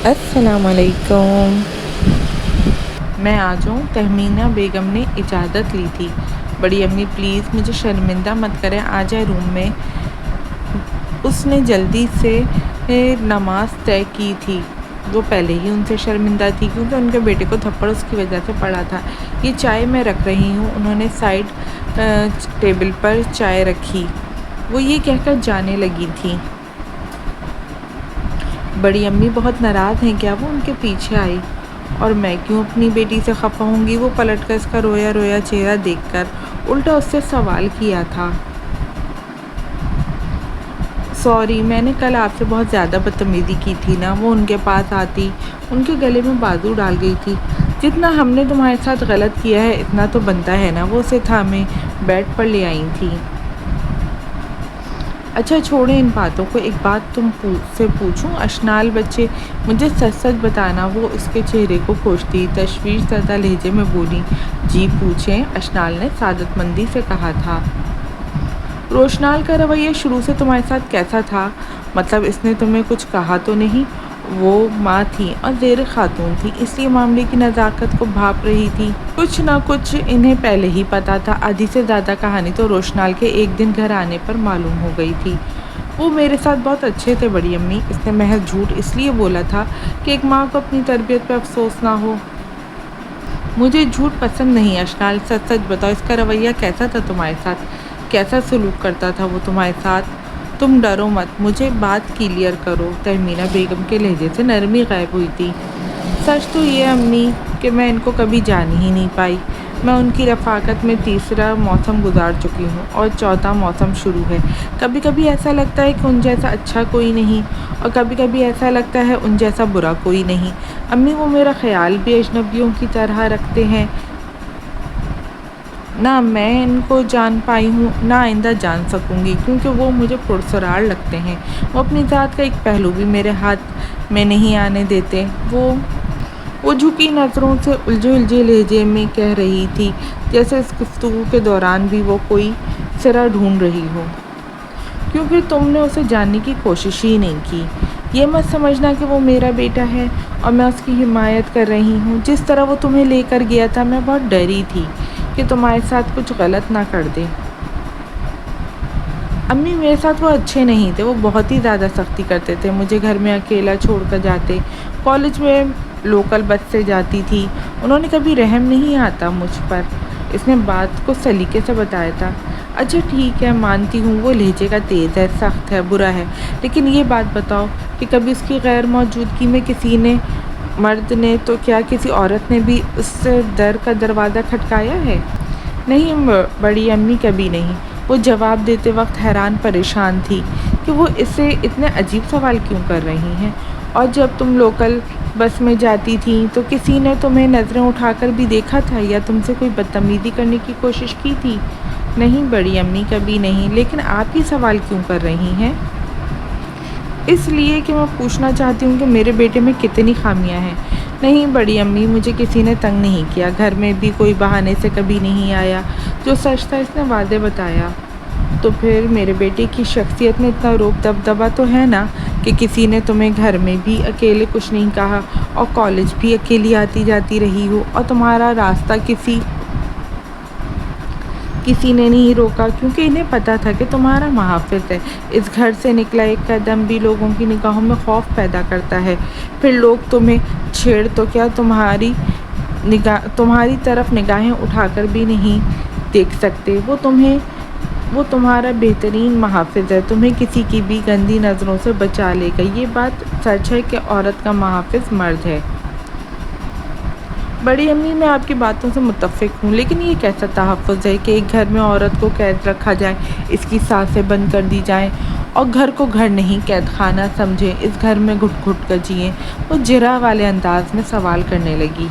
السلام علیکم۔ میں آ جاؤں؟ تہمینہ بیگم نے اجازت لی تھی۔ بڑی امی پلیز مجھے شرمندہ مت کریں، آ جائے روم میں۔ اس نے جلدی سے نماز طے کی تھی۔ وہ پہلے ہی ان سے شرمندہ تھی کیونکہ ان کے بیٹے کو تھپڑ اس کی وجہ سے پڑا تھا۔ یہ چائے میں رکھ رہی ہوں۔ انہوں نے سائڈ ٹیبل پر چائے رکھی۔ وہ یہ کہہ کر جانے لگی تھی۔ بڑی امی بہت ناراض ہیں کیا؟ وہ ان کے پیچھے آئی۔ اور میں کیوں اپنی بیٹی سے خفا ہوں گی؟ وہ پلٹ کر اس کا رویا رویا چہرہ دیکھ کر الٹا اس سے سوال کیا تھا۔ سوری، میں نے کل آپ سے بہت زیادہ بدتمیزی کی تھی نا؟ وہ ان کے پاس آتی ان کے گلے میں بازو ڈال گئی تھی۔ جتنا ہم نے تمہارے ساتھ غلط کیا ہے اتنا تو بنتا ہے نا؟ وہ اسے تھامے بیڈ پر لے آئی تھی۔ اچھا چھوڑیں ان باتوں کو، ایک بات تم سے پوچھوں؟ اشنال بچے، مجھے سچ سچ بتانا۔ وہ اس کے چہرے کو کھوجتی تشویش زدہ لہجے میں بولی۔ جی پوچھیں، اشنال نے سعادت مندی سے کہا تھا۔ روشنال کا رویہ شروع سے تمہارے ساتھ کیسا تھا؟ مطلب اس نے تمہیں کچھ کہا تو نہیں؟ وہ ماں تھی اور زیر خاتون تھی، اس لیے معاملے کی نزاکت کو بھانپ رہی تھی۔ کچھ نہ کچھ انہیں پہلے ہی پتا تھا۔ آدھی سے زیادہ کہانی تو روشنال کے ایک دن گھر آنے پر معلوم ہو گئی تھی۔ وہ میرے ساتھ بہت اچھے تھے بڑی امی۔ اس نے محض جھوٹ اس لیے بولا تھا کہ ایک ماں کو اپنی تربیت پہ افسوس نہ ہو۔ مجھے جھوٹ پسند نہیں۔ اشنال سچ سچ بتاؤ، اس کا رویہ کیسا تھا تمہارے ساتھ؟ کیسا سلوک کرتا تھا وہ تمہارے ساتھ؟ تم ڈرو مت، مجھے بات کلیئر کرو۔ تہمینہ بیگم کے لہجے سے نرمی غائب ہوئی تھی۔ سچ تو یہ امی کہ میں ان کو کبھی جان ہی نہیں پائی۔ میں ان کی رفاقت میں تیسرا موسم گزار چکی ہوں اور چوتھا موسم شروع ہے۔ کبھی کبھی ایسا لگتا ہے کہ ان جیسا اچھا کوئی نہیں اور کبھی کبھی ایسا لگتا ہے ان جیسا برا کوئی نہیں۔ امی وہ میرا خیال بھی اجنبیوں کی طرح رکھتے ہیں۔ نہ میں ان کو جان پائی ہوں نہ آئندہ جان سکوں گی کیونکہ وہ مجھے پرسرار لگتے ہیں۔ وہ اپنی ذات کا ایک پہلو بھی میرے ہاتھ میں نہیں آنے دیتے۔ وہ جھکی نظروں سے الجھے الجھے لہجے میں کہہ رہی تھی، جیسے اس گفتگو کے دوران بھی وہ کوئی سرا ڈھونڈ رہی ہو۔ کیونکہ تم نے اسے جاننے کی کوشش ہی نہیں کی۔ یہ مت سمجھنا کہ وہ میرا بیٹا ہے اور میں اس کی حمایت کر رہی ہوں۔ جس طرح وہ تمہیں لے کر گیا تھا میں بہت ڈری تھی کہ تمہارے ساتھ کچھ غلط نہ کر دے۔ امی میرے ساتھ وہ اچھے نہیں تھے، وہ بہت ہی زیادہ سختی کرتے تھے۔ مجھے گھر میں اکیلا چھوڑ کر جاتے، کالج میں لوکل بس سے جاتی تھی۔ انہوں نے کبھی رحم نہیں آتا مجھ پر۔ اس نے بات کو سلیقے سے بتایا تھا۔ اچھا ٹھیک ہے، مانتی ہوں وہ لہجے کا تیز ہے، سخت ہے، برا ہے، لیکن یہ بات بتاؤ کہ کبھی اس کی غیر موجودگی میں کسی نے، مرد نے تو کیا کسی عورت نے بھی اس سے در کا دروازہ کھٹکایا ہے؟ نہیں بڑی امی، کبھی نہیں۔ وہ جواب دیتے وقت حیران پریشان تھی کہ وہ اس سے اتنے عجیب سوال کیوں کر رہی ہیں۔ اور جب تم لوکل بس میں جاتی تھیں تو کسی نے تمہیں نظریں اٹھا کر بھی دیکھا تھا یا تم سے کوئی بدتمیزی کرنے کی کوشش کی تھی؟ نہیں بڑی امی، کبھی نہیں۔ لیکن آپ یہ سوال کیوں کر رہی ہیں؟ اس لیے کہ میں پوچھنا چاہتی ہوں کہ میرے بیٹے میں کتنی خامیاں ہیں۔ نہیں بڑی امی، مجھے کسی نے تنگ نہیں کیا، گھر میں بھی کوئی بہانے سے کبھی نہیں آیا۔ جو سچ تھا اس نے واضح بتایا۔ تو پھر میرے بیٹے کی شخصیت میں اتنا روب دبدبا تو ہے نا کہ کسی نے تمہیں گھر میں بھی اکیلے کچھ نہیں کہا اور کالج بھی اکیلی آتی جاتی رہی ہو اور تمہارا راستہ کسی نے نہیں روکا کیونکہ انہیں پتہ تھا کہ تمہارا محافظ ہے۔ اس گھر سے نکلا ایک قدم بھی لوگوں کی نگاہوں میں خوف پیدا کرتا ہے۔ پھر لوگ تمہیں چھیڑ تو کیا تمہاری طرف نگاہیں اٹھا کر بھی نہیں دیکھ سکتے۔ وہ تمہارا بہترین محافظ ہے، تمہیں کسی کی بھی گندی نظروں سے بچا لے گا۔ یہ بات سچ ہے کہ عورت کا محافظ مرد ہے۔ بڑی امی، میں آپ کی باتوں سے متفق ہوں، لیکن یہ کیسا تحفظ ہے کہ ایک گھر میں عورت کو قید رکھا جائے، اس کی سانسیں بند کر دی جائیں اور گھر کو گھر نہیں قید خانہ سمجھیں، اس گھر میں گھٹ گھٹ کر جئیں؟ وہ جرح والے انداز میں سوال کرنے لگی۔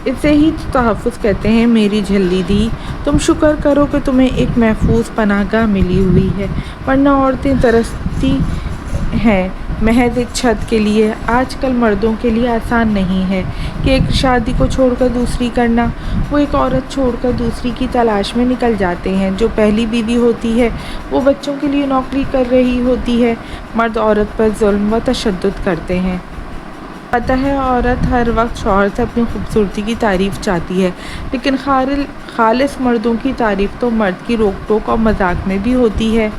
اسے ہی تو تحفظ کہتے ہیں میری جھلی دی۔ تم شکر کرو کہ تمہیں ایک محفوظ پناہ گاہ ملی ہوئی ہے، ورنہ عورتیں ترستی ہیں محض ایک چھت کے لیے آج کل مردوں کے لیے آسان نہیں ہے کہ ایک شادی کو چھوڑ کر دوسری کرنا۔ وہ ایک عورت چھوڑ کر دوسری کی تلاش میں نکل جاتے ہیں۔ جو پہلی بیوی ہوتی ہے وہ بچوں کے لیے نوکری کر رہی ہوتی ہے۔ مرد عورت پر ظلم و تشدد کرتے ہیں۔ پتہ ہے عورت ہر وقت شوہر سے اپنی خوبصورتی کی تعریف چاہتی ہے، لیکن خالص مردوں کی تعریف تو مرد کی روک ٹوک اور مذاق میں بھی ہوتی ہے۔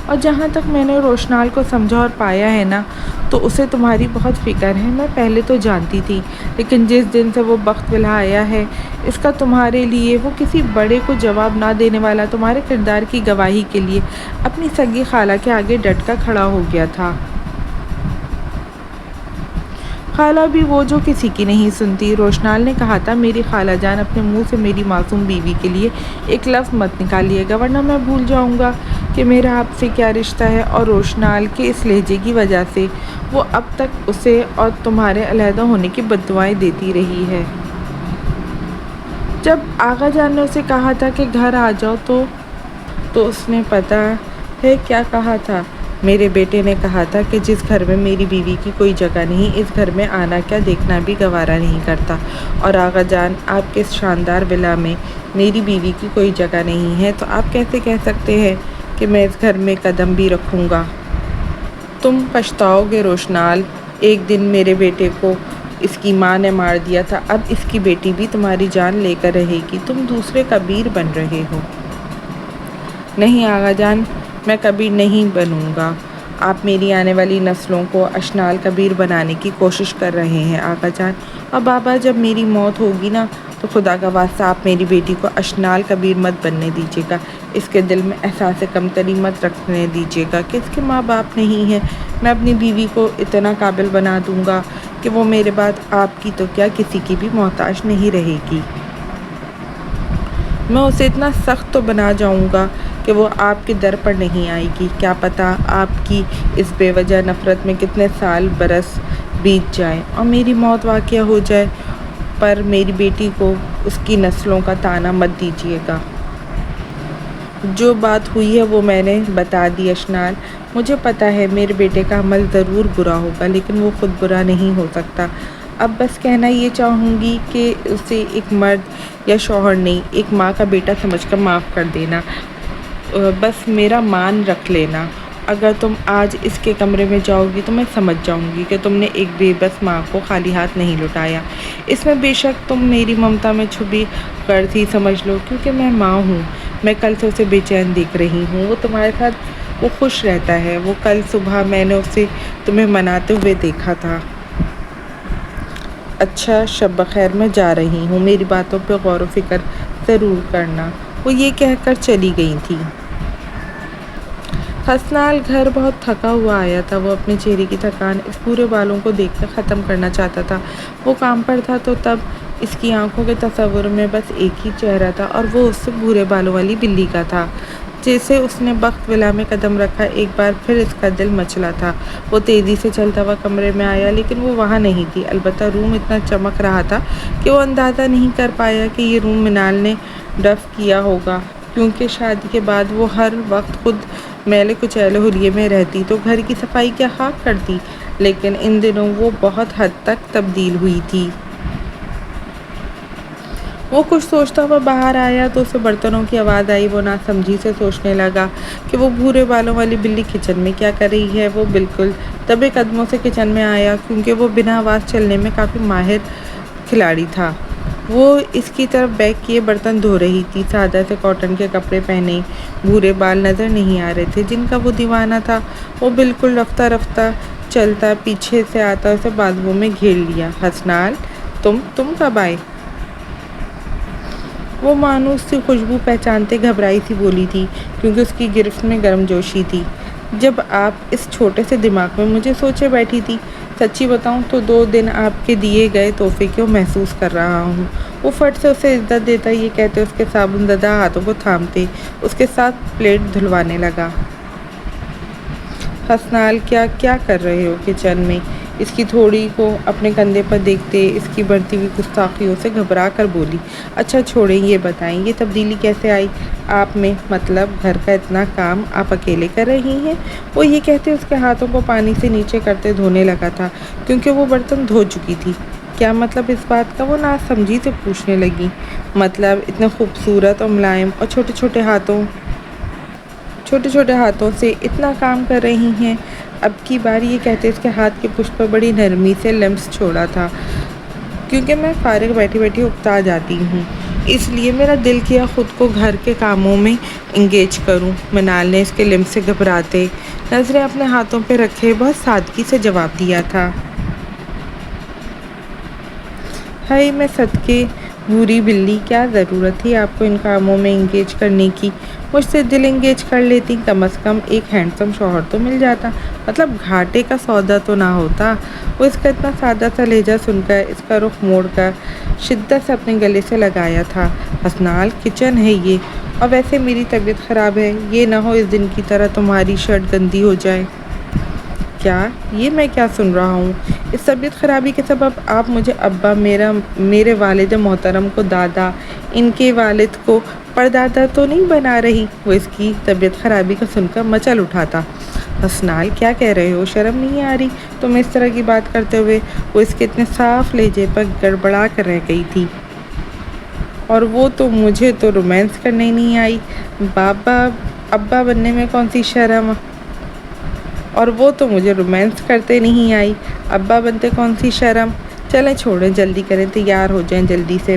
اور جہاں تک میں نے روشنال کو سمجھا اور پایا ہے نا، تو اسے تمہاری بہت فکر ہے۔ میں پہلے تو جانتی تھی، لیکن جس دن سے وہ بخت ولا آیا ہے، اس کا تمہارے لیے، وہ کسی بڑے کو جواب نہ دینے والا، تمہارے کردار کی گواہی کے لیے اپنی سگی خالہ کے آگے ڈٹ کر کھڑا ہو گیا تھا۔ خالہ بھی وہ جو کسی کی نہیں سنتی۔ روشنال نے کہا تھا، میری خالہ جان، اپنے منہ سے میری معصوم بیوی کے لیے ایک لفظ مت نکالیے گا، ورنہ میں بھول جاؤں گا کہ میرا آپ سے کیا رشتہ ہے۔ اور روشنال کے اس لہجے کی وجہ سے وہ اب تک اسے اور تمہارے علیحدہ ہونے کی بد دعائیں دیتی رہی ہے۔ جب آغا جان نے اسے کہا تھا کہ گھر آ جاؤ تو اس نے پتہ ہے کیا کہا تھا؟ میرے بیٹے نے کہا تھا کہ جس گھر میں میری بیوی کی کوئی جگہ نہیں، اس گھر میں آنا کیا دیکھنا بھی گوارا نہیں کرتا۔ اور آغا جان، آپ کے اس شاندار ولا میں میری بیوی کی کوئی جگہ نہیں ہے، تو آپ کیسے کہہ سکتے ہیں کہ میں اس گھر میں قدم بھی رکھوں گا؟ تم پچھتاؤ گے روشنال۔ ایک دن میرے بیٹے کو اس کی ماں نے مار دیا تھا، اب اس کی بیٹی بھی تمہاری جان لے کر رہے گی۔ تم دوسرے کبیر بن رہے ہو۔ نہیں آغا جان، میں کبیر نہیں بنوں گا۔ آپ میری آنے والی نسلوں کو اشنال کبیر بنانے کی کوشش کر رہے ہیں آغا جان۔ اور بابا، جب میری موت ہوگی نا، تو خدا کا واسطہ آپ میری بیٹی کو اشنال کبیر مت بننے دیجیے گا۔ اس کے دل میں احساس کمتری مت رکھنے دیجیے گا کہ اس کے ماں باپ نہیں ہیں۔ میں اپنی بیوی کو اتنا قابل بنا دوں گا کہ وہ میرے بعد آپ کی تو کیا کسی کی بھی محتاج نہیں رہے گی۔ میں اسے اتنا سخت تو بنا جاؤں گا کہ وہ آپ کے در پر نہیں آئے گی۔ کیا پتہ آپ کی اس بے وجہ نفرت میں کتنے سال برس بیت جائیں اور میری موت واقع ہو جائے، پر میری بیٹی کو اس کی نسلوں کا طعنہ مت دیجیے گا۔ جو بات ہوئی ہے وہ میں نے بتا دی اشنال۔ مجھے پتہ ہے میرے بیٹے کا عمل ضرور برا ہوگا، لیکن وہ خود برا نہیں ہو سکتا۔ اب بس کہنا یہ چاہوں گی کہ اسے ایک مرد یا شوہر نہیں، ایک ماں کا بیٹا سمجھ کر معاف کر دینا، بس میرا مان رکھ لینا۔ اگر تم آج اس کے کمرے میں جاؤ گی تو میں سمجھ جاؤں گی کہ تم نے ایک بے بس ماں کو خالی ہاتھ نہیں لوٹایا۔ اس میں بے شک تم میری ممتا میں چھپی غرض ہی سمجھ لو، کیونکہ میں ماں ہوں۔ میں کل سے اسے بے چین دیکھ رہی ہوں۔ وہ تمہارے ساتھ وہ خوش رہتا ہے۔ وہ کل صبح میں نے اسے تمہیں مناتے ہوئے دیکھا تھا۔ اچھا، شب بخیر، میں جا رہی ہوں، میری باتوں پہ غور و فکر ضرور کرنا۔ وہ یہ کہہ کر چلی گئی تھی۔ حسنال گھر بہت تھکا ہوا آیا تھا۔ وہ اپنے چہرے کی تھکان اس پورے بالوں کو دیکھ کر ختم کرنا چاہتا تھا۔ وہ کام پر تھا تو تب اس کی آنکھوں کے تصور میں بس ایک ہی چہرہ تھا، اور وہ اس بھورے بالوں والی بلی کا تھا۔ جیسے اس نے بخت ولا میں قدم رکھا، ایک بار پھر اس کا دل مچلا تھا۔ وہ تیزی سے چلتا ہوا کمرے میں آیا، لیکن وہ وہاں نہیں تھی۔ البتہ روم اتنا چمک رہا تھا کہ وہ اندازہ نہیں کر پایا کہ یہ روم منال نے ڈف کیا ہوگا، کیونکہ شادی کے بعد وہ ہر وقت خود میلے کچیلے حلیے میں رہتی تو گھر کی صفائی کیا خاک کرتی، لیکن ان دنوں وہ بہت حد تک تبدیل ہوئی تھی۔ وہ کچھ سوچتا ہوا باہر آیا تو اسے برتنوں کی آواز آئی۔ وہ ناسمجھی سے سوچنے لگا کہ وہ بھورے بالوں والی بلی کچن میں کیا کر رہی ہے۔ وہ بالکل دبے قدموں سے کچن میں آیا، کیونکہ وہ بنا آواز چلنے میں کافی ماہر کھلاڑی تھا۔ وہ اس کی طرف بیک کیے برتن دھو رہی تھی۔ سادہ سے کاٹن کے کپڑے پہنے، بھورے بال نظر نہیں آ رہے تھے جن کا وہ دیوانہ تھا۔ وہ بالکل رفتہ رفتہ چلتا پیچھے سے آتا اسے بازوؤں میں گھیر لیا۔ حسنال، تم کب آئے؟ وہ مانوس سی خوشبو پہچانتے گھبرائی سی بولی تھی، کیونکہ اس کی گرفت میں گرم جوشی تھی۔ جب آپ اس چھوٹے سے دماغ میں مجھے سوچے بیٹھی تھی، سچی بتاؤں تو 2 دن آپ کے دیے گئے تحفے کو محسوس کر رہا ہوں۔ وہ فٹ سے اسے عزت دیتا یہ کہتے اس کے صابن زدہ ہاتھوں کو تھامتے اس کے ساتھ پلیٹ دھلوانے لگا۔ حسنال، کیا کر رہے ہو کچن میں؟ اس کی تھوڑی کو اپنے کندھے پر دیکھتے اس کی بڑھتی ہوئی گستاخیوں سے گھبرا کر بولی، اچھا چھوڑیں، یہ بتائیں یہ تبدیلی کیسے آئی آپ میں؟ مطلب گھر کا اتنا کام آپ اکیلے کر رہی ہیں؟ وہ یہ کہتے اس کے ہاتھوں کو پانی سے نیچے کرتے دھونے لگا تھا کیونکہ وہ برتن دھو چکی تھی۔ کیا مطلب اس بات کا؟ وہ ناسمجھی سے پوچھنے لگی۔ مطلب اتنے خوبصورت اور ملائم اور چھوٹے چھوٹے ہاتھوں سے اتنا کام کر رہی ہیں۔ اب کی بار یہ کہتے اس کے ہاتھ کی پشت پر بڑی نرمی سے لمس چھوڑا تھا، کیونکہ میں فارغ بیٹھی بیٹھی اکتا جاتی ہوں، اس لیے میرا دل کیا خود کو گھر کے کاموں میں انگیج کروں۔ منال نے اس کے لمس سے گھبراتے نظریں اپنے ہاتھوں پہ رکھے بہت سادگی سے جواب دیا تھا، ہائے میں صدقے بھوری بلی، کیا ضرورت تھی آپ کو ان کاموں میں انگیج کرنے کی؟ مجھ سے دل انگیج کر لیتی، کم از کم ایک ہینڈسم شوہر تو مل جاتا، مطلب گھاٹے کا سودا تو نہ ہوتا۔ وہ اس کا اتنا سادہ سا لہجہ سن کر اس کا رخ موڑ کر شدت سے اپنے گلے سے لگایا تھا۔ حسنال کچن ہے یہ، اور ویسے میری طبیعت خراب ہے، یہ نہ ہو اس دن کی طرح تمہاری شرٹ گندی ہو جائے۔ کیا یہ میں کیا سن رہا ہوں؟ اس طبیعت خرابی کے سبب آپ مجھے ابا، میرے والد محترم کو دادا، ان کے والد کو پردادا تو نہیں بنا رہی؟ وہ اس کی طبیعت خرابی کا سن کر مچل اٹھا تھا۔ حسنال کیا کہہ رہے ہو؟ شرم نہیں آ رہی تمہیں اس طرح کی بات کرتے ہوئے؟ وہ اس کے اتنے صاف لہجے پر گڑبڑا کر رہ گئی تھی۔ اور وہ تو مجھے تو رومانس کرنے نہیں آئی، ابا بننے میں کون سی شرم؟ اور وہ تو مجھے رومانس کرتے نہیں آئی، ابا بنتے کون سی شرم؟ چلیں چھوڑیں، جلدی کریں، تیار ہو جائیں جلدی سے،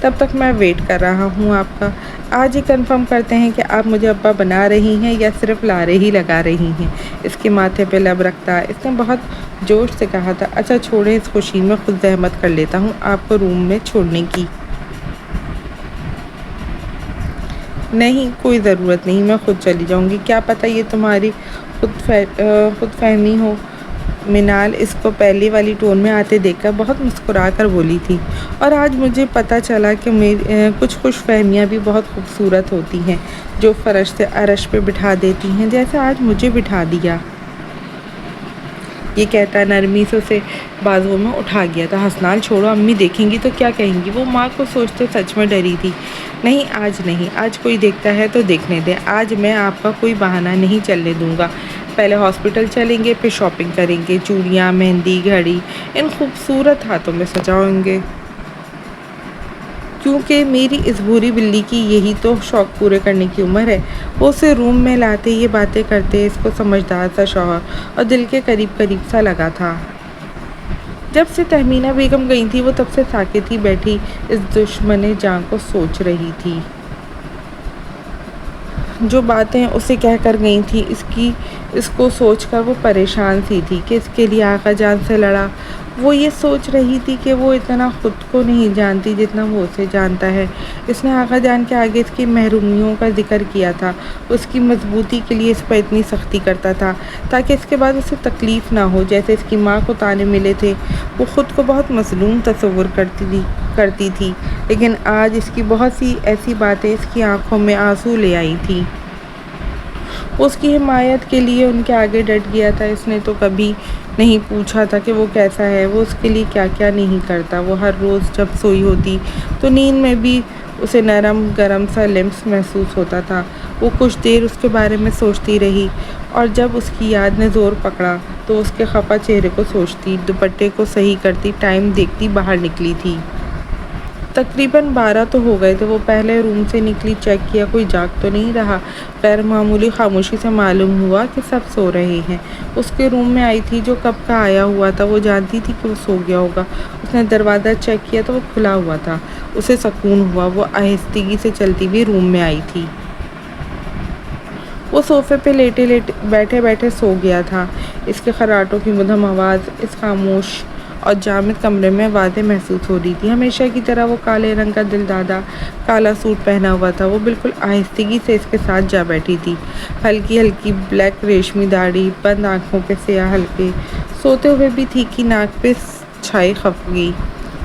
تب تک میں ویٹ کر رہا ہوں آپ کا۔ آج ہی کنفرم کرتے ہیں کہ آپ مجھے ابا بنا رہی ہیں یا صرف لارے ہی لگا رہی ہیں۔ اس کے ماتھے پہ لب رکھتا اس نے بہت جوش سے کہا تھا، اچھا چھوڑیں، اس خوشی میں خود زحمت کر لیتا ہوں آپ کو روم میں چھوڑنے کی۔ نہیں کوئی ضرورت نہیں، میں خود چلی جاؤں گی، کیا پتہ یہ تمہاری خود فہمی ہو۔ منال اس کو پہلے والی ٹون میں آتے دیکھ کر بہت مسکرا کر بولی تھی، اور آج مجھے پتہ چلا کہ کچھ خوش فہمیاں بھی بہت خوبصورت ہوتی ہیں جو فرش سے عرش پہ بٹھا دیتی ہیں، جیسے آج مجھے بٹھا دیا۔ یہ کہتا نرمی سے اسے بازوؤں میں اٹھا گیا تھا۔ حسنال چھوڑو، امی دیکھیں گی تو کیا کہیں گی؟ وہ ماں کو سوچتے سچ میں ڈری تھی۔ نہیں آج نہیں، آج کوئی دیکھتا ہے تو دیکھنے دیں، آج میں آپ کا کوئی بہانہ نہیں چلنے دوں گا۔ پہلے ہاسپٹل چلیں گے، پھر شاپنگ کریں گے، چوڑیاں، مہندی، گھڑی ان خوبصورت ہاتھوں میں سجاؤں گے، کیونکہ میری اس بھوری بلی کی یہی تو شوق پورے کرنے کی عمر ہے۔ وہ اسے روم میں لاتے، یہ باتیں کرتے اس کو سمجھدار سا شوہر اور دل کے قریب قریب سا لگا تھا۔ جب سے تہمینہ بیگم گئی تھی وہ تب سے ساکت ہی بیٹھی اس دشمن جاں کو سوچ رہی تھی۔ جو باتیں اسے کہہ کر گئی تھیں اس کو سوچ کر وہ پریشان سی تھی کہ اس کے لیے آقا جان سے لڑا۔ وہ یہ سوچ رہی تھی کہ وہ اتنا خود کو نہیں جانتی جتنا وہ اسے جانتا ہے۔ اس نے آقا جان کے آگے اس کی محرومیوں کا ذکر کیا تھا، اس کی مضبوطی کے لیے اس پر اتنی سختی کرتا تھا تاکہ اس کے بعد اسے تکلیف نہ ہو، جیسے اس کی ماں کو طعنے ملے تھے۔ وہ خود کو بہت مظلوم تصور کرتی تھی، لیکن آج اس کی بہت سی ایسی باتیں اس کی آنکھوں میں آنسو لے آئی تھیں۔ وہ اس کی حمایت کے لیے ان کے آگے ڈٹ گیا تھا۔ اس نے تو کبھی نہیں پوچھا تھا کہ وہ کیسا ہے، وہ اس کے لیے کیا کیا نہیں کرتا۔ وہ ہر روز جب سوئی ہوتی تو نیند میں بھی اسے نرم گرم سا لمس محسوس ہوتا تھا۔ وہ کچھ دیر اس کے بارے میں سوچتی رہی، اور جب اس کی یاد نے زور پکڑا تو اس کے خفا چہرے کو سوچتی، دوپٹے کو صحیح کرتی، ٹائم دیکھتی باہر نکلی تھی۔ تقریباً 12 تو ہو گئے تھے۔ وہ پہلے روم سے نکلی، چیک کیا کوئی جاگ تو نہیں رہا۔ غیر معمولی خاموشی سے معلوم ہوا کہ سب سو رہے ہیں۔ اس کے روم میں آئی تھی جو کب کا آیا ہوا تھا، وہ جانتی تھی کہ وہ سو گیا ہوگا۔ اس نے دروازہ چیک کیا تو وہ کھلا ہوا تھا۔ اسے سکون ہوا۔ وہ آہستگی سے چلتی ہوئی روم میں آئی تھی۔ وہ صوفے پہ بیٹھے بیٹھے سو گیا تھا۔ اس کے خراٹوں کی مدھم آواز اس خاموش اور جامد کمرے میں واضح محسوس ہو رہی تھی۔ ہمیشہ کی طرح وہ کالے رنگ کا دل دادا کالا سوٹ پہنا ہوا تھا۔ وہ بالکل آہستگی سے اس کے ساتھ جا بیٹھی تھی۔ ہلکی ہلکی بلیک ریشمی داڑھی، بند آنکھوں کے سیاہ حلقے، سوتے ہوئے بھی تھیکی ناک پہ چھائی خفگی،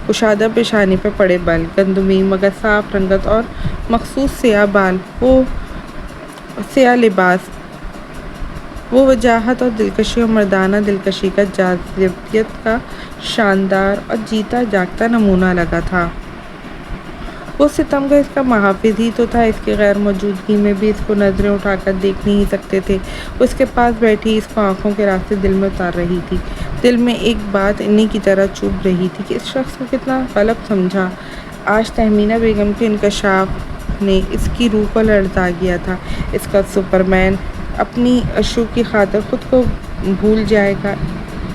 کشادہ پیشانی پہ پڑے بال، گندمی مگر صاف رنگت اور مخصوص سیاہ بال، وہ سیاہ لباس وہ وجاہت اور دلکشی اور مردانہ دلکشی کا جاذبیت کا شاندار اور جیتا جاگتا نمونہ لگا تھا۔ وہ ستم کا اس کا محافظ ہی تو تھا، اس کی غیر موجودگی میں بھی اس کو نظریں اٹھا کر دیکھ نہیں سکتے تھے۔ وہ اس کے پاس بیٹھی اس کو آنکھوں کے راستے دل میں اتار رہی تھی۔ دل میں ایک بات انہی کی طرح چبھ رہی تھی کہ اس شخص کو کتنا غلط سمجھا۔ آج تہمینہ بیگم کے انکشاف نے اس کی روح کو لرزا دیا تھا۔ اس کا سپرمین اپنی اشو کی خاطر خود کو بھول جائے گا۔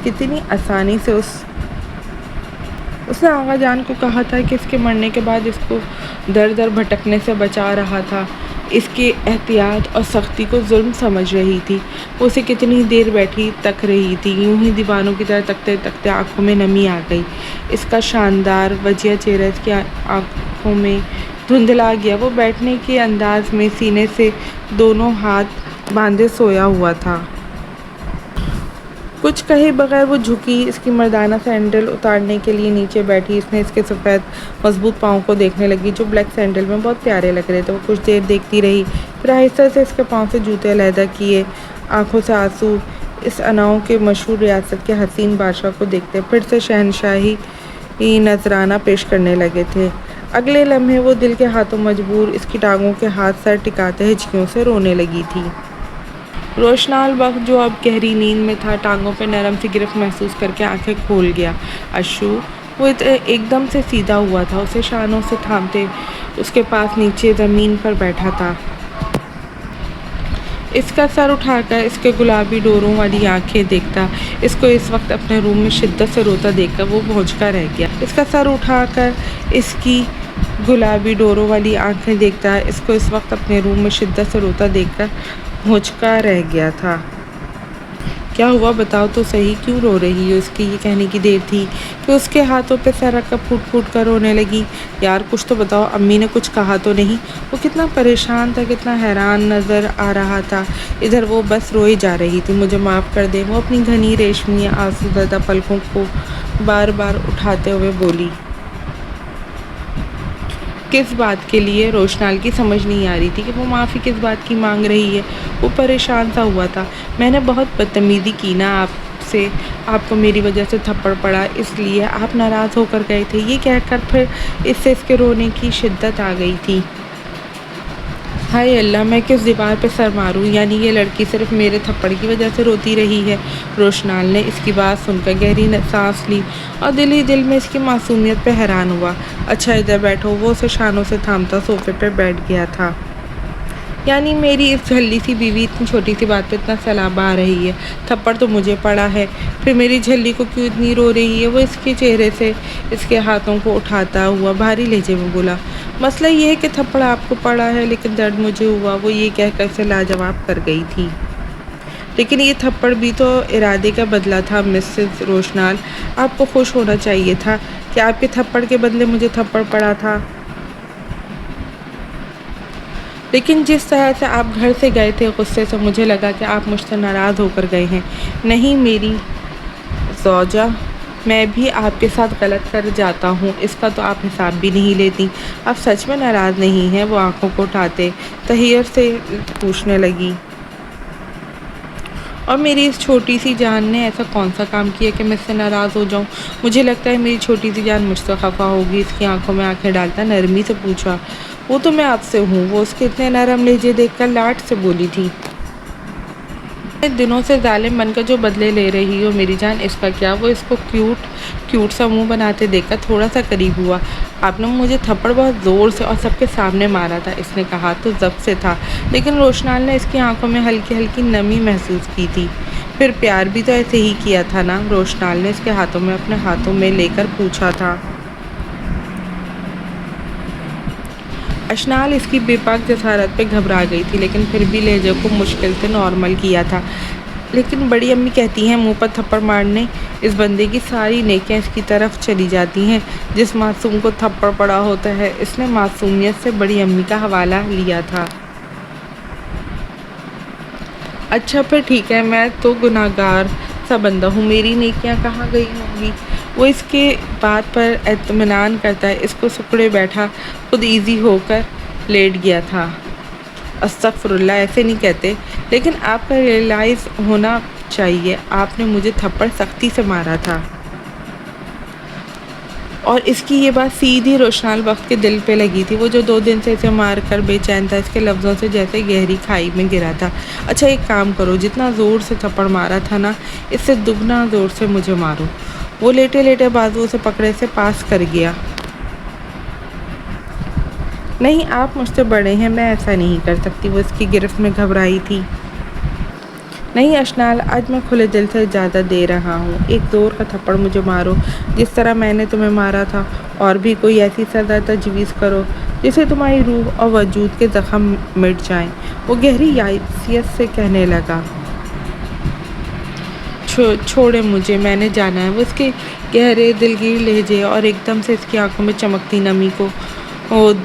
کتنی آسانی سے اس نے آغا جان کو کہا تھا کہ اس کے مرنے کے بعد اس کو در در بھٹکنے سے بچا رہا تھا، اس کی احتیاط اور سختی کو ظلم سمجھ رہی تھی۔ وہ اسے کتنی دیر بیٹھی تک رہی تھی، یوں ہی دیوانوں کی طرح تکتے تکتے آنکھوں میں نمی آ گئی۔ اس کا شاندار وجیہ چہرہ اس کی آنکھوں میں دھندلا گیا۔ وہ بیٹھنے کے انداز میں سینے سے دونوں ہاتھ باندھے سویا ہوا تھا۔ کچھ کہے بغیر وہ جھکی، اس کی مردانہ سینڈل اتارنے کے لیے نیچے بیٹھی۔ اس نے اس کے سفید مضبوط پاؤں کو دیکھنے لگی جو بلیک سینڈل میں بہت پیارے لگ رہے تھے۔ وہ کچھ دیر دیکھتی رہی، پھر آہستہ سے اس کے پاؤں سے جوتے علیحدہ کیے۔ آنکھوں سے آنسو اس اناؤ کے مشہور ریاست کے حسین بادشاہ کو دیکھتے پھر سے شہنشاہی نذرانہ پیش کرنے لگے تھے۔ اگلے لمحے وہ دل کے ہاتھوں مجبور اس کی ٹانگوں کے ہاتھ سر ٹکاتے ہچکیوں سے رونے لگی تھی۔ روشنال بخت جو اب گہری نیند میں تھا، ٹانگوں پہ نرم سی گرفت محسوس کر کے آنکھیں کھول گیا۔ اشو وہ ایک دم سے سیدھا ہوا تھا، اسے شانوں سے تھامتے اس کے پاس نیچے زمین پر بیٹھا تھا۔ اس کا سر اٹھا کر اس کے گلابی ڈوروں والی آنکھیں دیکھتا، اس کو اس وقت اپنے روم میں شدت سے روتا دیکھ کر وہ بھونچکا رہ گیا۔ اس کا سر اٹھا کر اس کی گلابی ڈوروں والی آنکھیں دیکھتا، اس کو اس وقت اپنے روم میں شدت سے روتا دیکھ کر بھونچکا رہ گیا تھا۔ کیا ہوا بتاؤ تو صحیح، کیوں رو رہی ہو؟ اس کی یہ کہنے کی دیر تھی کہ اس کے ہاتھوں پہ سر رکھ کر پھوٹ پھوٹ کر رونے لگی۔ یار کچھ تو بتاؤ، امی نے کچھ کہا تو نہیں؟ وہ کتنا پریشان تھا، کتنا حیران نظر آ رہا تھا، ادھر وہ بس روئی جا رہی تھی۔ مجھے معاف کر دے، وہ اپنی گھنی ریشمی آنسو زدہ پلکوں کو بار بار اٹھاتے ہوئے بولی۔ کس بات کے لیے؟ روشنال کی سمجھ نہیں آ رہی تھی کہ وہ معافی کس بات کی مانگ رہی ہے۔ وہ پریشان سا ہوا تھا۔ میں نے بہت بدتمیزی کی نا آپ سے، آپ کو میری وجہ سے تھپڑ پڑا، اس لیے آپ ناراض ہو کر گئے تھے، یہ کہہ کر پھر اس سے اس کے رونے کی شدت آ گئی تھی۔ ہائے اللہ، میں کس دیوار پہ سر ماروں؟ یعنی یہ لڑکی صرف میرے تھپڑ کی وجہ سے روتی رہی ہے؟ روشنال نے اس کی بات سن کر گہری سانس لی اور دل ہی دل میں اس کی معصومیت پہ حیران ہوا۔ اچھا ادھر بیٹھو۔ وہ اسے شانوں سے تھامتا صوفے پہ بیٹھ گیا تھا۔ یعنی میری اس جھلی سی بیوی اتنی چھوٹی سی بات پہ اتنا سلابہ آ رہی ہے؟ تھپڑ تو مجھے پڑا ہے، پھر میری جھلی کو کیوں اتنی رو رہی ہے؟ وہ اس کے چہرے سے اس کے ہاتھوں کو اٹھاتا ہوا بھاری لہجے میں بولا۔ مسئلہ یہ ہے کہ تھپڑ آپ کو پڑا ہے لیکن درد مجھے ہوا، وہ یہ کہہ کر اسے لاجواب کر گئی تھی۔ لیکن یہ تھپڑ بھی تو ارادے کا بدلہ تھا مسز روشنال، آپ کو خوش ہونا چاہیے تھا کہ آپ کے تھپڑ کے بدلے مجھے تھپڑ پڑا تھا۔ لیکن جس طرح سے آپ گھر سے گئے تھے غصے سے، مجھے لگا کہ آپ مجھ سے ناراض ہو کر گئے ہیں۔ نہیں میری زوجہ، میں بھی آپ کے ساتھ غلط کر جاتا ہوں، اس کا تو آپ حساب بھی نہیں لیتی۔ آپ سچ میں ناراض نہیں ہیں؟ وہ آنکھوں کو اٹھاتے تحیر سے پوچھنے لگی۔ اور میری اس چھوٹی سی جان نے ایسا کون سا کام کیا کہ میں اس سے ناراض ہو جاؤں؟ مجھے لگتا ہے میری چھوٹی سی جان مجھ سے خفا ہوگی۔ اس کی آنکھوں میں آنکھیں ڈالتا نرمی سے پوچھا۔ وہ تو میں آپ سے ہوں، وہ اس کے اتنے نرم لہجے دیکھ کر لاٹ سے بولی تھی۔ دنوں سے ظالم بن کر جو بدلے لے رہی ہو میری جان، اس کا کیا؟ وہ اس کو کیوٹ سا منہ بناتے دیکھ کر تھوڑا سا قریب ہوا۔ آپ نے مجھے تھپڑ بہت زور سے اور سب کے سامنے مارا تھا، اس نے کہا تو ضبط سے تھا، لیکن روشنال نے اس کی آنکھوں میں ہلکی ہلکی نمی محسوس کی تھی۔ پھر پیار بھی تو ایسے ہی کیا تھا نا؟ روشنال نے اس کے ہاتھوں میں اپنے ہاتھوں میں لے کر پوچھا تھا۔ اشنال اس کی بے پاک جسارت پہ گھبرا گئی تھی، لیکن پھر بھی لہجے کو مشکل سے نارمل کیا تھا۔ لیکن بڑی امی کہتی ہیں منہ پر تھپڑ مارنے اس بندے کی ساری نیکیاں اس کی طرف چلی جاتی ہیں۔ جس معصوم کو تھپڑ پڑا ہوتا ہے، اس نے معصومیت سے بڑی امی کا حوالہ لیا تھا۔ اچھا پھر ٹھیک ہے، میں تو گناہگار سا بندہ ہوں، میری نیکیاں کہاں گئی ہوں گی؟ وہ اس کے بات پر اطمینان کرتا ہے اس کو سکڑے بیٹھا خود ایزی ہو کر لیٹ گیا تھا۔ استغفر اللہ، ایسے نہیں کہتے، لیکن آپ کا ریئلائز ہونا چاہیے آپ نے مجھے تھپڑ سختی سے مارا تھا۔ اور اس کی یہ بات سیدھی روشنال بخت کے دل پہ لگی تھی، وہ جو 2 دن سے اسے مار کر بے چین تھا، اس کے لفظوں سے جیسے گہری کھائی میں گرا تھا۔ اچھا ایک کام کرو، جتنا زور سے تھپڑ مارا تھا نا، اس سے دگنا زور سے مجھے مارو۔ وہ لیٹے لیٹے بازو سے پکڑے سے پاس کر گیا۔ نہیں آپ مجھ سے بڑے ہیں، میں ایسا نہیں کر سکتی، وہ اس کی گرفت میں گھبرائی تھی۔ نہیں اشنال، آج میں کھلے دل سے اجازت دے رہا ہوں، ایک زور کا تھپڑ مجھے مارو جس طرح میں نے تمہیں مارا تھا، اور بھی کوئی ایسی سزا تجویز کرو جس سے تمہاری روح اور وجود کے زخم مٹ جائیں۔ وہ گہری یائسیت سے کہنے لگا۔ چھوڑے مجھے، میں نے جانا ہے۔ وہ اس کے گہرے دلگیر لہجے اور ایک دم سے اس کی آنکھوں میں چمکتی نمی کو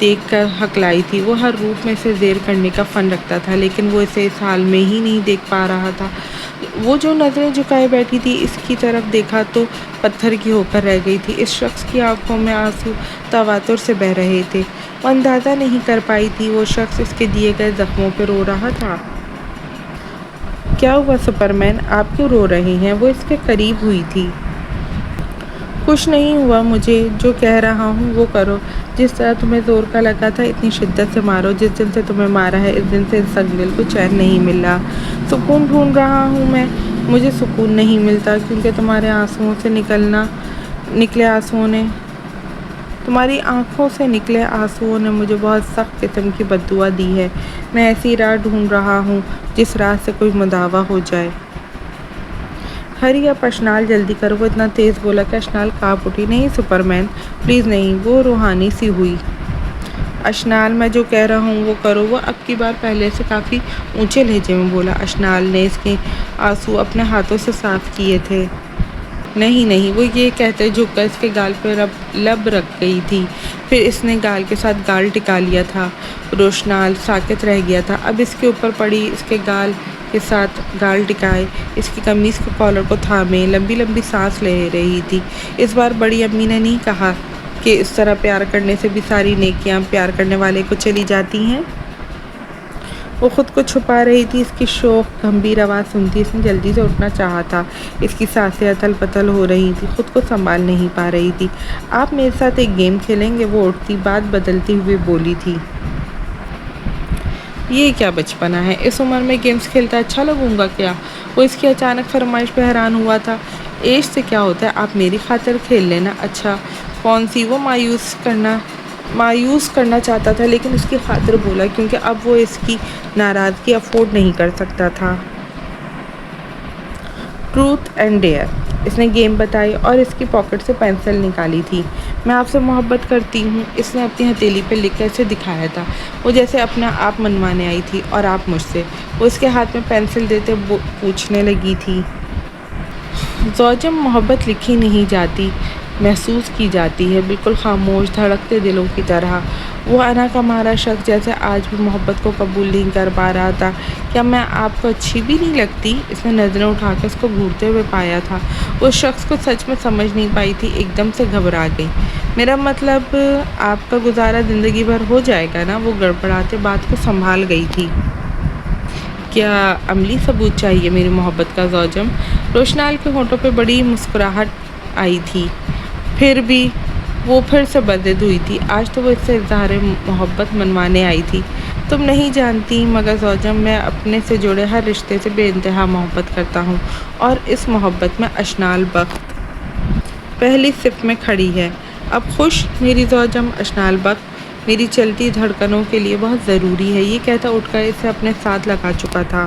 دیکھ کر ہکلائی تھی۔ وہ ہر روپ میں اسے زیر کرنے کا فن رکھتا تھا، لیکن وہ اسے اس حال میں ہی نہیں دیکھ پا رہا تھا۔ وہ جو نظریں جھکائے بیٹھی تھی، اس کی طرف دیکھا تو پتھر کی ہو کر رہ گئی تھی۔ اس شخص کی آنکھوں میں آنسو تواتر سے بہہ رہے تھے۔ وہ اندازہ نہیں کر پائی تھی وہ شخص اس کے دیے گئے زخموں پہ رو رہا تھا۔ کیا ہوا سپرمین، آپ کیوں رو رہے ہیں؟ وہ اس کے قریب ہوئی تھی۔ کچھ نہیں ہوا، مجھے جو کہہ رہا ہوں وہ کرو، جس طرح تمہیں زور کا لگا تھا اتنی شدت سے مارو۔ جس دن سے تمہیں مارا ہے اس دن سے اس دل کو چین نہیں مل رہا، سکون ڈھونڈ رہا ہوں میں، مجھے سکون نہیں ملتا، کیونکہ تمہارے آنسوؤں سے نکلے آنسوؤں نے تمہاری آنکھوں سے نکلے آنسوؤں نے مجھے بہت سخت قسم کی بد دعا دی ہے۔ میں ایسی راہ ڈھونڈ رہا ہوں جس راہ سے کوئی مداوا ہو جائے۔ ہری اپ اشنال، جلدی کرو، وہ اتنا تیز بولا کہ اشنال کانپ اٹھی۔ نہیں سپرمین پلیز نہیں، وہ روحانی سی ہوئی۔ اشنال میں جو کہہ رہا ہوں وہ کرو، وہ اب کی بار پہلے سے کافی اونچے لہجے میں بولا۔ اشنال نے اس کے آنسو اپنے ہاتھوں سے صاف کیے تھے۔ نہیں، وہ یہ کہتے جھک کر اس کے گال پہ لب رکھ گئی تھی، پھر اس نے گال کے ساتھ گال ٹکا لیا تھا۔ روشنال ساکت رہ گیا تھا، اب اس کے اوپر پڑی، اس کے گال کے ساتھ گال ٹکائے، اس کی قمیص کے کالر کو تھامے لمبی لمبی سانس لے رہی تھی۔ اس بار بڑی امی نے نہیں کہا کہ اس طرح پیار کرنے سے بھی ساری نیکیاں پیار کرنے والے کو چلی جاتی ہیں۔ وہ خود کو چھپا رہی تھی، اس کی شوخ گمبھیر آواز سنتی اس نے جلدی سے اٹھنا چاہا تھا۔ اس کی سانسیں اتھل پتھل ہو رہی تھی، خود کو سنبھال نہیں پا رہی تھی۔ آپ میرے ساتھ ایک گیم کھیلیں گے؟ وہ اٹھتی بات بدلتی ہوئی بولی تھی۔ یہ کیا بچپنا ہے، اس عمر میں گیمز کھیلتا اچھا لگوں گا کیا؟ وہ اس کی اچانک فرمائش پہ حیران ہوا تھا۔ ایج سے کیا ہوتا ہے، آپ میری خاطر کھیل لینا۔ اچھا کون سی؟ وہ مایوس کرنا چاہتا تھا، لیکن اس کی خاطر بولا کیونکہ اب وہ اس کی ناراضگی افورڈ نہیں کر سکتا تھا۔ ٹروتھ اینڈ ڈیئر، اس نے گیم بتائی اور اس کی پاکٹ سے پینسل نکالی تھی۔ میں آپ سے محبت کرتی ہوں، اس نے اپنی ہتھیلی پہ لکھ کر اسے دکھایا تھا۔ وہ جیسے اپنا آپ منوانے آئی تھی، اور آپ مجھ سے۔ وہ اس کے ہاتھ میں پینسل دیتے پوچھنے لگی تھی۔ زوجم، محبت لکھی نہیں جاتی، محسوس کی جاتی ہے، بالکل خاموش دھڑکتے دلوں کی طرح۔ وہ انا کا مارا شخص جیسے آج بھی محبت کو قبول نہیں کر پا رہا تھا۔ کیا میں آپ کو اچھی بھی نہیں لگتی؟ اس نے نظریں اٹھا کے اس کو گھورتے ہوئے پایا تھا۔ وہ شخص کو سچ میں سمجھ نہیں پائی تھی، ایک دم سے گھبرا گئی۔ میرا مطلب آپ کا گزارا زندگی بھر ہو جائے گا نا؟ وہ گڑبڑاتے بات کو سنبھال گئی تھی۔ کیا عملی ثبوت چاہیے میری محبت کا زوجم؟ روشنال کے ہونٹوں پہ بڑی مسکراہٹ آئی تھی، پھر بھی وہ پھر سے بدد ہوئی تھی۔ آج تو وہ اس سے اظہار محبت منوانے آئی تھی۔ تم نہیں جانتی مگر زوجم، میں اپنے سے جڑے ہر رشتے سے بے انتہا محبت کرتا ہوں، اور اس محبت میں اشنال بخت پہلی صف میں کھڑی ہے۔ اب خوش میری زوجم؟ اشنال بخت میری چلتی دھڑکنوں کے لیے بہت ضروری ہے، یہ کہتا اٹھ کر اسے اپنے ساتھ لگا چکا تھا۔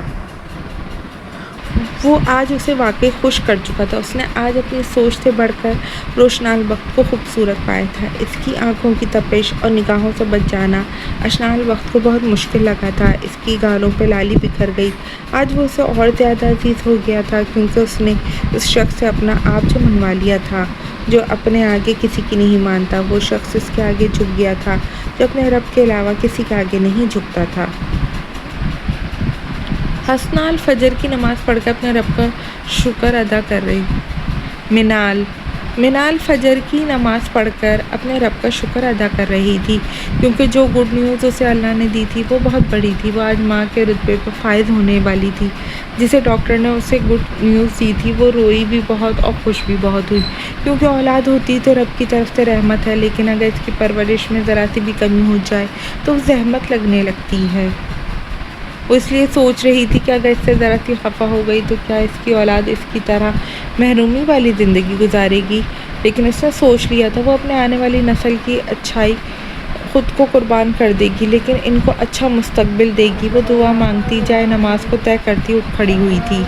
وہ آج اسے واقعی خوش کر چکا تھا۔ اس نے آج اپنی سوچ سے بڑھ کر روشنال بخت کو خوبصورت پایا تھا۔ اس کی آنکھوں کی تپش اور نگاہوں سے بچ جانا اشنال بخت کو بہت مشکل لگا تھا۔ اس کی گالوں پہ لالی بکھر گئی۔ آج وہ اسے اور زیادہ عزیز ہو گیا تھا، کیونکہ اس نے اس شخص سے اپنا آپ جو منوا لیا تھا، جو اپنے آگے کسی کی نہیں مانتا۔ وہ شخص اس کے آگے جھک گیا تھا، جو اپنے رب کے علاوہ کسی کے آگے نہیں جھکتا تھا۔ حسنال فجر کی نماز پڑھ کر اپنے رب کا شکر ادا کر رہی۔ منال منال فجر کی نماز پڑھ کر اپنے رب کا شکر ادا کر رہی تھی، کیونکہ جو گڈ نیوز اسے اللہ نے دی تھی وہ بہت بڑی تھی۔ وہ آج ماں کے رتبے پر فائز ہونے والی تھی۔ جسے ڈاکٹر نے اسے گڈ نیوز دی تھی وہ روئی بھی بہت اور خوش بھی بہت ہوئی، کیونکہ اولاد ہوتی تو رب کی طرف سے رحمت ہے، لیکن اگر اس کی پرورش میں ذرا سی بھی کمی ہو جائے تو زحمت لگنے لگتی ہے۔ وہ اس لیے سوچ رہی تھی کہ اگر اس سے ذرا سی خفا ہو گئی تو کیا اس کی اولاد اس کی طرح محرومی والی زندگی گزارے گی، لیکن اس نے سوچ لیا تھا وہ اپنے آنے والی نسل کی اچھائی خود کو قربان کر دے گی، لیکن ان کو اچھا مستقبل دے گی۔ وہ دعا مانگتی جائے نماز کو طے کرتی اٹھ کھڑی ہوئی تھی۔